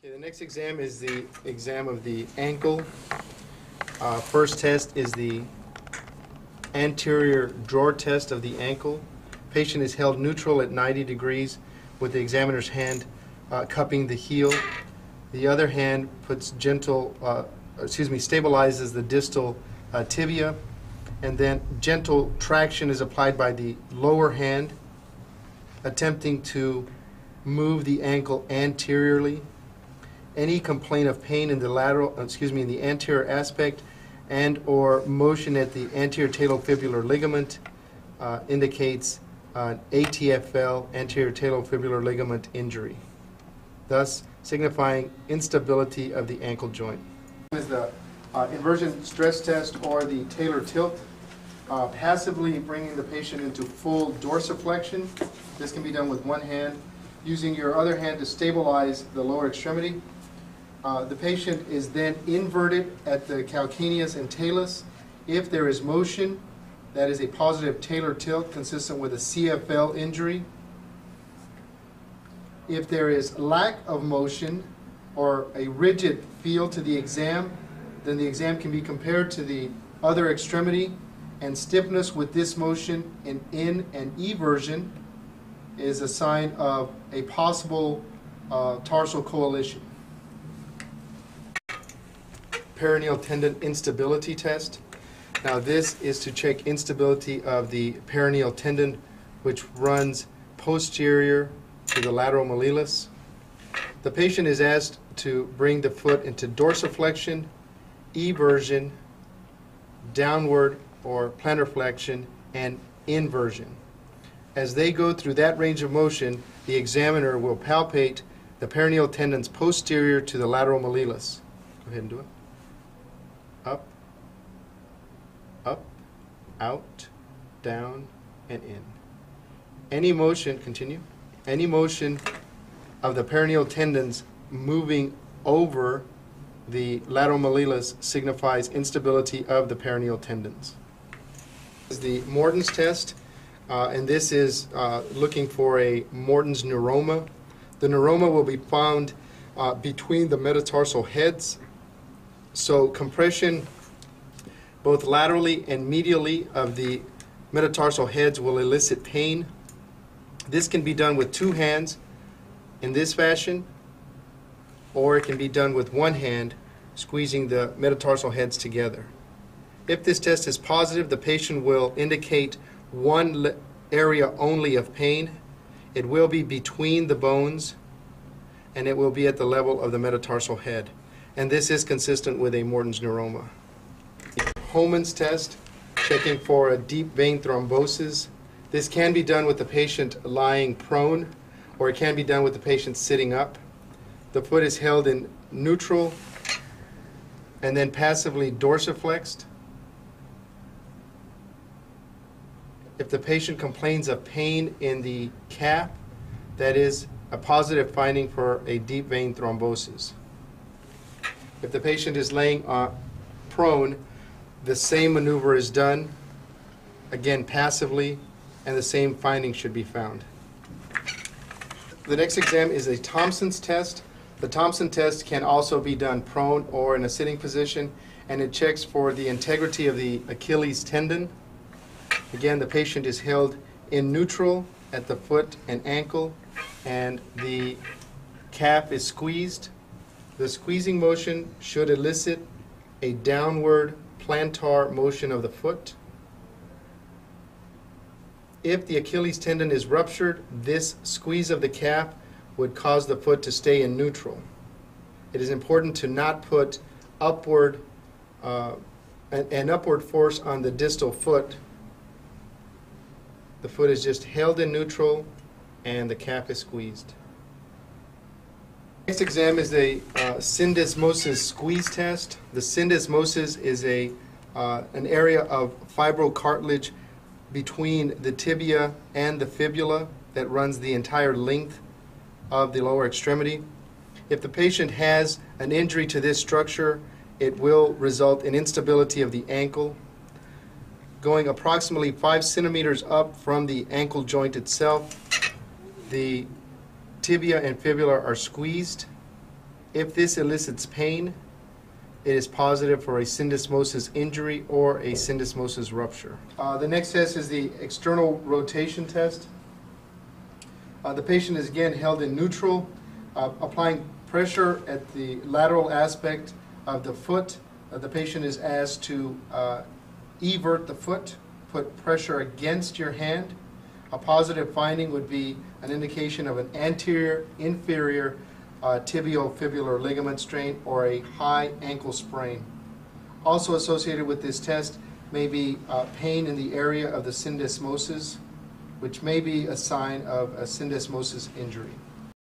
Okay, the next exam is the exam of the ankle. First test is the anterior drawer test of the ankle. Patient is held neutral at 90 degrees with the examiner's hand cupping the heel. The other hand puts stabilizes the distal tibia, and then gentle traction is applied by the lower hand, attempting to move the ankle anteriorly. Any complaint of pain in the in the anterior aspect and or motion at the anterior talofibular ligament indicates an ATFL, anterior talofibular ligament injury, thus signifying instability of the ankle joint. Is the inversion stress test or the Taylor tilt, passively bringing the patient into full dorsiflexion. This can be done with one hand, using your other hand to stabilize the lower extremity. The patient is then inverted at the calcaneus and talus. If there is motion, that is a positive Taylor tilt consistent with a CFL injury. If there is lack of motion or a rigid feel to the exam, then the exam can be compared to the other extremity, and stiffness with this motion in and eversion is a sign of a possible tarsal coalition. Peroneal tendon instability test. Now this is to check instability of the peroneal tendon, which runs posterior to the lateral malleolus. The patient is asked to bring the foot into dorsiflexion, eversion, downward or plantar flexion, and inversion. As they go through that range of motion, the examiner will palpate the peroneal tendons posterior to the lateral malleolus. Go ahead and do it. Up, up, out, down, and in. Any motion, continue, any motion of the peroneal tendons moving over the lateral malleolus signifies instability of the peroneal tendons. This is the Morton's test, and this is looking for a Morton's neuroma. The neuroma will be found between the metatarsal heads. So compression both laterally and medially of the metatarsal heads will elicit pain. This can be done with two hands in this fashion, or it can be done with one hand, squeezing the metatarsal heads together. If this test is positive, the patient will indicate one area only of pain. It will be between the bones, and it will be at the level of the metatarsal head. And this is consistent with a Morton's neuroma. Homan's test, checking for a deep vein thrombosis. This can be done with the patient lying prone, or it can be done with the patient sitting up. The foot is held in neutral and then passively dorsiflexed. If the patient complains of pain in the calf, that is a positive finding for a deep vein thrombosis. If the patient is laying prone, the same maneuver is done, again passively, and the same finding should be found. The next exam is a Thompson's test. The Thompson test can also be done prone or in a sitting position, and it checks for the integrity of the Achilles tendon. Again, the patient is held in neutral at the foot and ankle, and the calf is squeezed. The squeezing motion should elicit a downward plantar motion of the foot. If the Achilles tendon is ruptured, this squeeze of the calf would cause the foot to stay in neutral. It is important to not put upward an upward force on the distal foot. The foot is just held in neutral and the calf is squeezed. Next exam is a syndesmosis squeeze test. The syndesmosis is an area of fibrocartilage between the tibia and the fibula that runs the entire length of the lower extremity. If the patient has an injury to this structure, it will result in instability of the ankle. Going approximately 5 centimeters up from the ankle joint itself, the tibia and fibula are squeezed. If this elicits pain, it is positive for a syndesmosis injury or a syndesmosis rupture. The next test is the external rotation test. The patient is again held in neutral, applying pressure at the lateral aspect of the foot. The patient is asked to evert the foot, put pressure against your hand. A positive finding would be an indication of an anterior inferior tibiofibular ligament strain or a high ankle sprain. Also associated with this test may be pain in the area of the syndesmosis, which may be a sign of a syndesmosis injury.